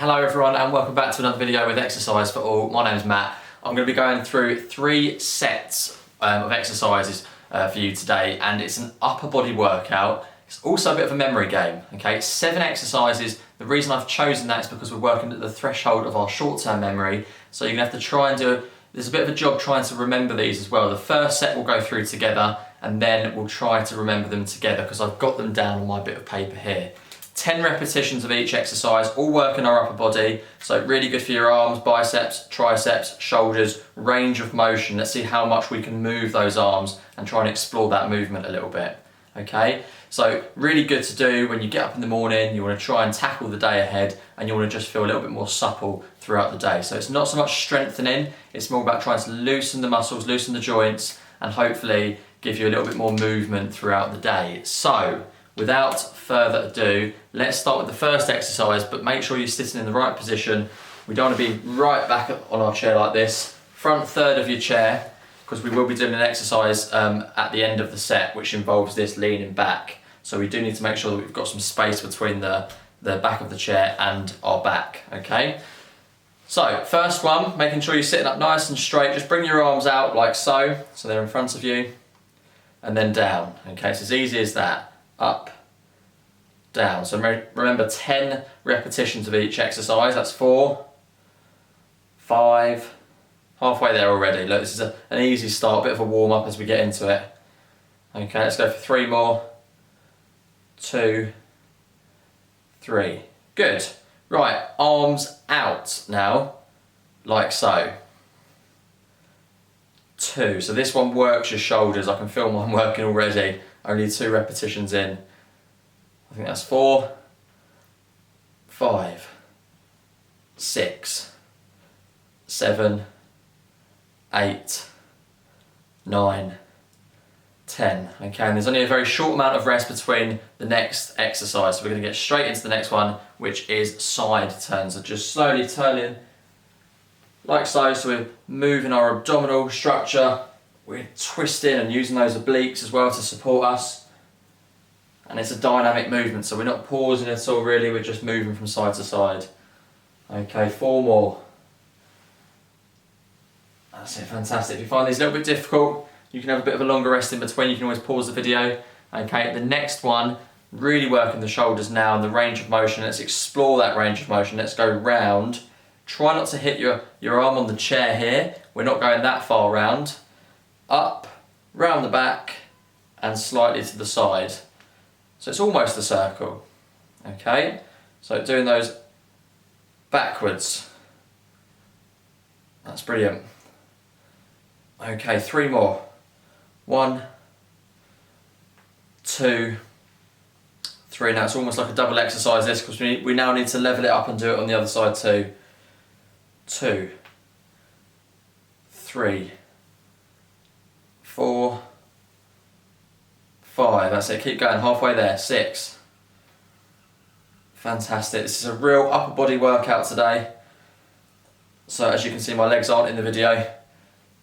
Hello everyone and welcome back to another video with Exercise for All. My name is Matt. I'm going to be going through 3 sets of exercises for you today, and it's an upper body workout. It's also a bit of a memory game, okay? 7 exercises. The reason I've chosen that is because we're working at the threshold of our short-term memory, so you're going to have to try and there's a bit of a job trying to remember these as well. The first set we'll go through together and then we'll try to remember them together because I've got them down on my bit of paper here. 10 repetitions of each exercise, all working our upper body, so really good for your arms, biceps, triceps, shoulders, range of motion. Let's see how much we can move those arms and try and explore that movement a little bit, okay? So really good to do when you get up in the morning, you want to try and tackle the day ahead and you want to just feel a little bit more supple throughout the day. So it's not so much strengthening, it's more about trying to loosen the muscles, loosen the joints, and hopefully give you a little bit more movement throughout the day. So without further ado, let's start with the first exercise, but make sure you're sitting in the right position. We don't want to be right back on our chair like this. Front third of your chair, because we will be doing an exercise at the end of the set, which involves this leaning back. So we do need to make sure that we've got some space between the back of the chair and our back, okay? So, first one, making sure you're sitting up nice and straight. Just bring your arms out like so they're in front of you, and then down, okay? It's as easy as that. Up, down. So remember 10 repetitions of each exercise. That's 4, 5, halfway there already. Look, this is an easy start, a bit of a warm up as we get into it. Okay, let's go for 3 more. 2, 3. Good. Right, arms out now, like so. 2. So this one works your shoulders. I can feel mine working already. Only 2 repetitions in. I think that's 4, 5, 6, 7, 8, 9, 10. Okay, and there's only a very short amount of rest between the next exercise. So we're going to get straight into the next one, which is side turns. So just slowly turning like so. So we're moving our abdominal structure. We're twisting and using those obliques as well to support us. And it's a dynamic movement, so we're not pausing at all really, we're just moving from side to side. Okay, 4 more. That's it, fantastic. If you find these a little bit difficult, you can have a bit of a longer rest in between, you can always pause the video. Okay, the next one, really working the shoulders now and the range of motion. Let's explore that range of motion. Let's go round. Try not to hit your arm on the chair here. We're not going that far round. Up, round the back, and slightly to the side. So it's almost a circle. Okay, so doing those backwards. That's brilliant. Okay, 3 more. 1, 2, 3. Now it's almost like a double exercise this, because we now need to level it up and do it on the other side too. 2, 3, 4, 5. That's it, keep going, halfway there. 6. Fantastic. This is a real upper body workout today. So as you can see, my legs aren't in the video,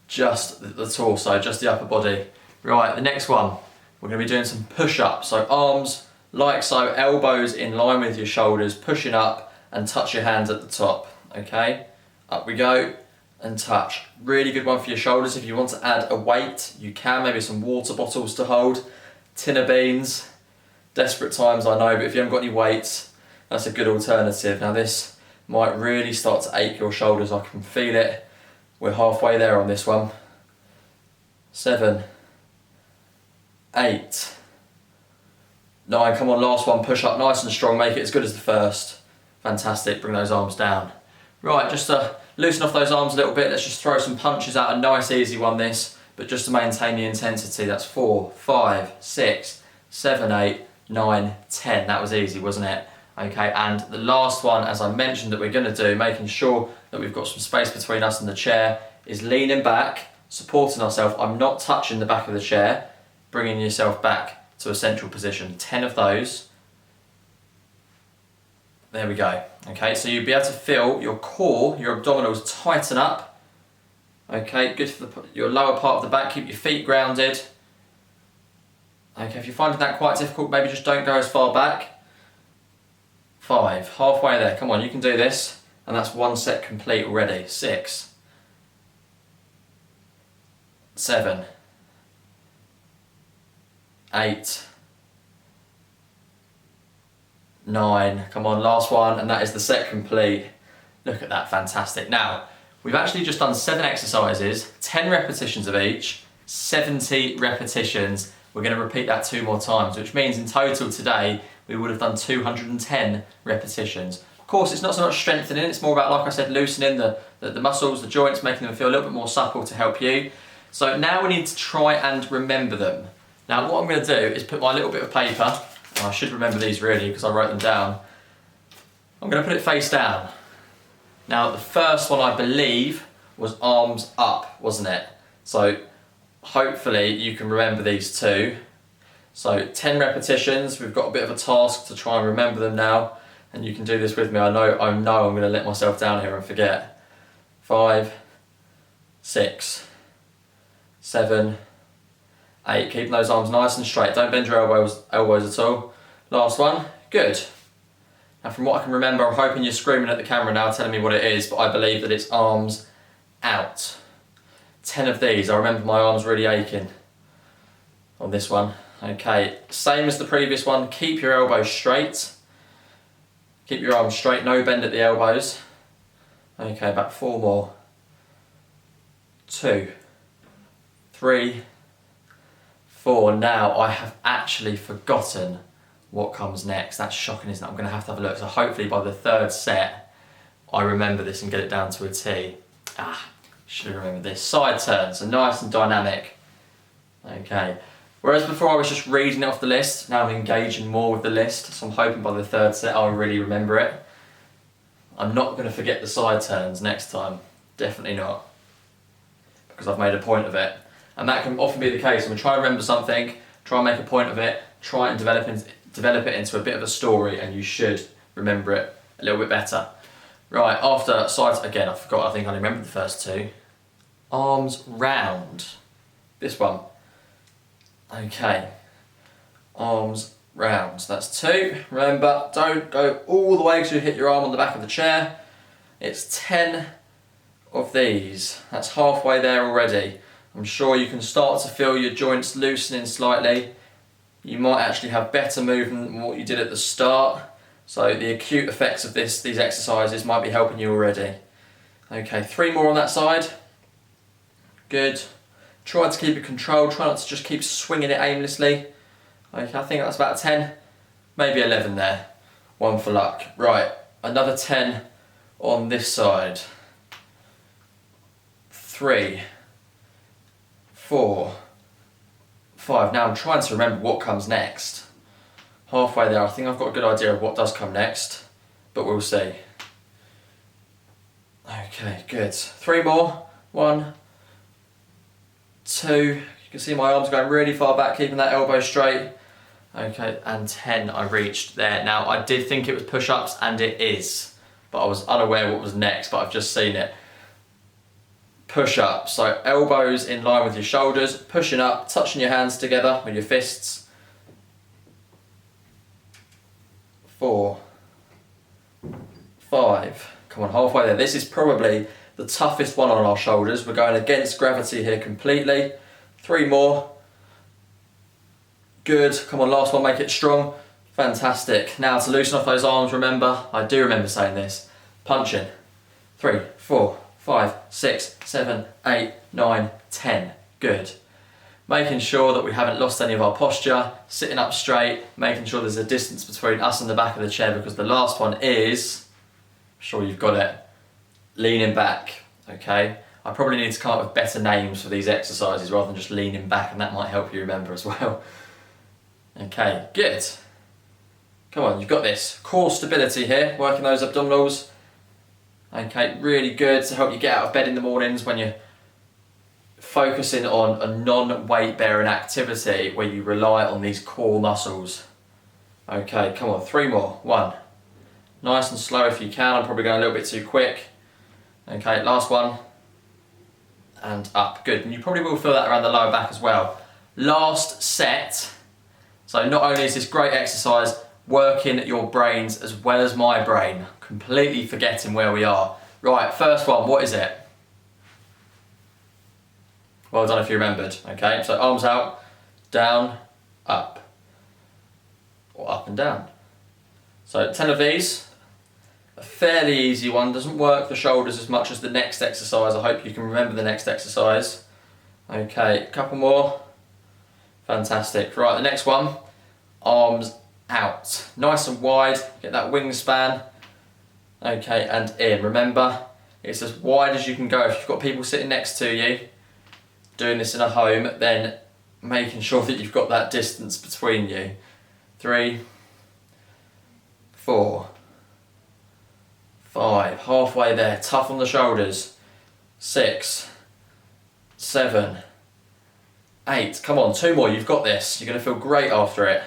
just the torso, just the upper body. Right, the next one, we're going to be doing some push-ups. So arms like so, elbows in line with your shoulders, pushing up and touch your hands at the top. Okay, up we go and touch. Really good one for your shoulders. If you want to add a weight, you can, maybe some water bottles to hold, tin of beans. Desperate times, I know, but if you haven't got any weights, that's a good alternative. Now this might really start to ache your shoulders, I can feel it. We're halfway there on this one. 7, 8, 9, come on, last one, push up nice and strong, make it as good as the first. Fantastic, bring those arms down. Right, just to loosen off those arms a little bit, let's just throw some punches out, a nice easy one this, but just to maintain the intensity. That's 4, 5, 6, 7, 8, 9, 10. That was easy, wasn't it? Okay, and the last one, as I mentioned, that we're going to do, making sure that we've got some space between us and the chair, is leaning back, supporting ourselves. I'm not touching the back of the chair, bringing yourself back to a central position. 10 of those. There we go. Okay, so you'll be able to feel your core, your abdominals tighten up. Okay, good for your lower part of the back. Keep your feet grounded. Okay, if you're finding that quite difficult, maybe just don't go as far back. 5, halfway there. Come on, you can do this. And that's 1 set complete already. 6, 7, 8, 9. Come on, last one, and that is the set complete. Look at that, fantastic. Now, we've actually just done 7 exercises, 10 repetitions of each, 70 repetitions. We're going to repeat that 2 more times, which means in total today, we would have done 210 repetitions. Of course, it's not so much strengthening, it's more about, like I said, loosening the muscles, the joints, making them feel a little bit more supple to help you. So now we need to try and remember them. Now what I'm going to do is put my little bit of paper, and I should remember these really because I wrote them down. I'm going to put it face down. Now the first one I believe was arms up, wasn't it? So hopefully you can remember these 2. So 10 repetitions, we've got a bit of a task to try and remember them now, and you can do this with me. I know I'm going to let myself down here and forget. 5, 6, 7, 8, keeping those arms nice and straight, don't bend your elbows at all. Last one, good. Now from what I can remember, I'm hoping you're screaming at the camera now telling me what it is, but I believe that it's arms out. 10 of these, I remember my arms really aching on this one. Okay, same as the previous one, keep your elbows straight. Keep your arms straight, no bend at the elbows. Okay, about 4 more. 2, 3, 4. Now I have actually forgotten what comes next. That's shocking, isn't it? I'm going to have a look. So hopefully by the 3rd set, I remember this and get it down to a T. Should have remembered this. Side turns, so nice and dynamic. Okay. Whereas before I was just reading it off the list, now I'm engaging more with the list, so I'm hoping by the 3rd set I'll really remember it. I'm not going to forget the side turns next time, definitely not, because I've made a point of it. And that can often be the case. I'm going to try and remember something, try and make a point of it, try and develop it into a bit of a story, and you should remember it a little bit better. Right, after sides, again I forgot, I think I only remembered the first 2. Arms round, this one. Okay, arms round, so that's 2. Remember, don't go all the way because you hit your arm on the back of the chair. It's 10 of these, that's halfway there already. I'm sure you can start to feel your joints loosening slightly. You might actually have better movement than what you did at the start. So the acute effects of these exercises might be helping you already. Okay, 3 more on that side. Good. Try to keep it controlled, try not to just keep swinging it aimlessly. Okay, I think that's about 10, maybe 11 there. 1 for luck. Right, another 10 on this side. 3, 4, 5. Now I'm trying to remember what comes next. Halfway there, I think I've got a good idea of what does come next, but we'll see. Okay, good. 3 more. 1, 2. You can see my arms going really far back, keeping that elbow straight. Okay, and 10 I reached there. Now I did think it was push-ups, and it is, but I was unaware what was next, but I've just seen it. Push-ups, so elbows in line with your shoulders, pushing up, touching your hands together with your fists. 4, 5, come on, halfway there. This is probably the toughest one on our shoulders. We're going against gravity here completely. 3 more. Good, come on, last one, make it strong. Fantastic. Now to loosen off those arms, remember, I do remember saying this, punch in. 3, 4, 5, 6, 7, 8, 9, 10. Good. Making sure that we haven't lost any of our posture, sitting up straight, making sure there's a distance between us and the back of the chair, because the last one is, I'm sure you've got it, leaning back, okay? I probably need to come up with better names for these exercises rather than just leaning back, and that might help you remember as well. Okay, good. Come on, you've got this. Core stability here, working those abdominals. Okay, really good to help you get out of bed in the mornings when you're focusing on a non-weight bearing activity where you rely on these core muscles. Okay, come on, 3 more. 1. Nice and slow if you can. I'm probably going a little bit too quick. Okay, last one. And up, good. And you probably will feel that around the lower back as well. Last set. So not only is this great exercise, working your brains as well as my brain, completely forgetting where we are. Right, first one, what is it? Well done if you remembered, okay? So arms out, down, up, or up and down. So 10 of these, a fairly easy one, doesn't work the shoulders as much as the next exercise. I hope you can remember the next exercise. Okay, a couple more. Fantastic. Right, the next one, arms out. Nice and wide, get that wingspan. Okay, and in. Remember, it's as wide as you can go. If you've got people sitting next to you, doing this in a home, then making sure that you've got that distance between you. 3, 4, 5, halfway there, tough on the shoulders. 6, 7, 8, come on, 2 more, you've got this. You're gonna feel great after it.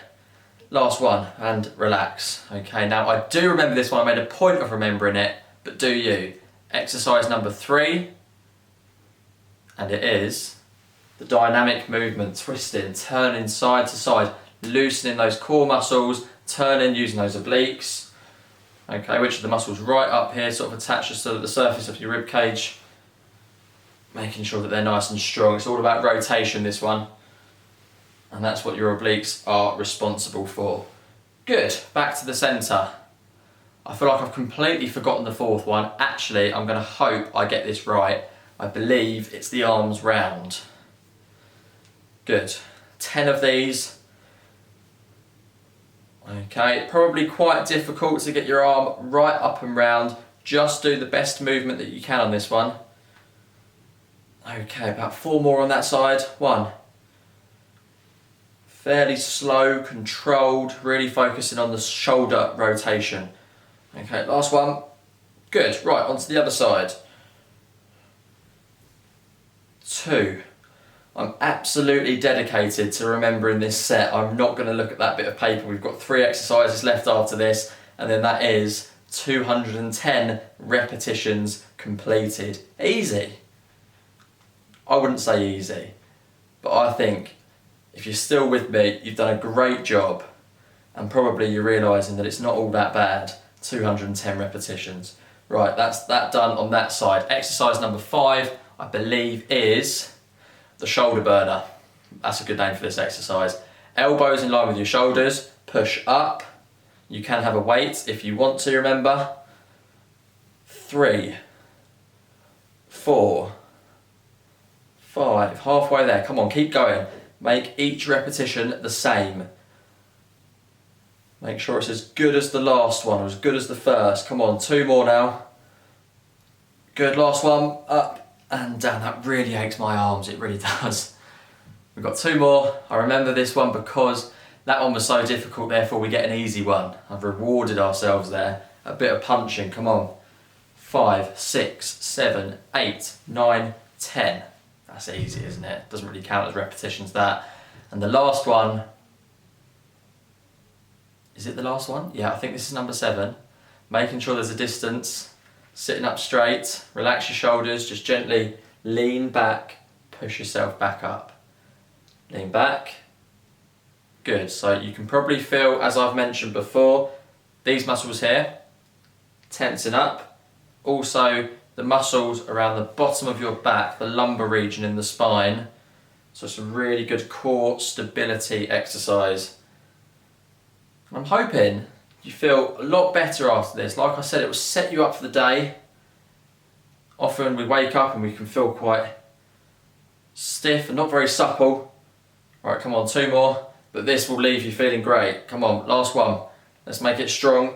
Last one, and relax. Okay, now I do remember this one, I made a point of remembering it, but do you? Exercise number 3, and it is the dynamic movement, twisting, turning side to side, loosening those core muscles, turning, using those obliques. Okay, which are the muscles right up here, sort of attached to the surface of your rib cage, making sure that they're nice and strong. It's all about rotation, this one, and that's what your obliques are responsible for. Good, back to the centre. I feel like I've completely forgotten the 4th one. Actually, I'm going to hope I get this right. I believe it's the arms round. Good, 10 of these. Okay, probably quite difficult to get your arm right up and round. Just do the best movement that you can on this one. Okay, about 4 more on that side. 1. Fairly slow, controlled, really focusing on the shoulder rotation. Okay, last one. Good, right, onto the other side. 2. I'm absolutely dedicated to remembering this set. I'm not going to look at that bit of paper. We've got 3 exercises left after this, and then that is 210 repetitions completed. Easy. I wouldn't say easy, but I think if you're still with me, you've done a great job, and probably you're realising that it's not all that bad. 210 repetitions. Right, that's that done on that side. Exercise number 5, I believe, is the shoulder burner. That's a good name for this exercise. Elbows in line with your shoulders, push up. You can have a weight if you want to, remember. 3, 4, 5, halfway there. Come on, keep going. Make each repetition the same. Make sure it's as good as the last one, or as good as the first. Come on, 2 more now. Good, last one, up and down. That really aches my arms, it really does. We've got 2 more. I remember this one because that one was so difficult, therefore we get an easy one. I've rewarded ourselves there. A bit of punching, come on. 5, 6, 7, 8, 9, 10. That's easy, isn't it? Doesn't really count as repetitions, that. And the last one, is it the last one? Yeah, I think this is number 7. Making sure there's a distance. Sitting up straight, relax your shoulders, just gently lean back, push yourself back up. Lean back. Good, so you can probably feel, as I've mentioned before, these muscles here, tensing up. Also, the muscles around the bottom of your back, the lumbar region in the spine. So it's a really good core stability exercise. I'm hoping you feel a lot better after this. Like I said, it will set you up for the day. Often we wake up and we can feel quite stiff and not very supple. Right, come on, 2 more. But this will leave you feeling great. Come on, last one. Let's make it strong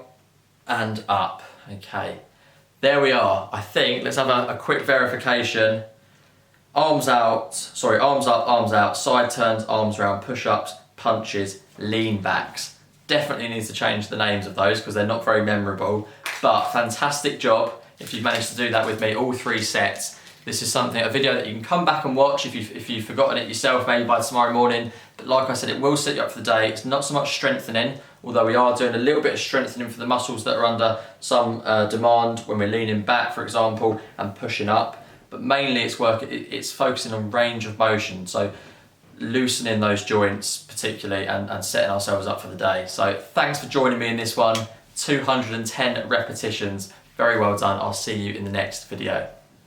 and up. Okay, there we are. I think, let's have a quick verification. Arms out, sorry, arms up, arms out, side turns, arms round, push-ups, punches, lean backs. Definitely need to change the names of those because they're not very memorable, but fantastic job if you've managed to do that with me, all 3 sets. This is something, a video that you can come back and watch if you've forgotten it yourself, maybe by tomorrow morning. But like I said, it will set you up for the day. It's not so much strengthening, although we are doing a little bit of strengthening for the muscles that are under some demand when we're leaning back, for example, and pushing up. But mainly it's focusing on range of motion. So loosening those joints particularly and setting ourselves up for the day. So thanks for joining me in this one. 210 repetitions. Very well done. I'll see you in the next video.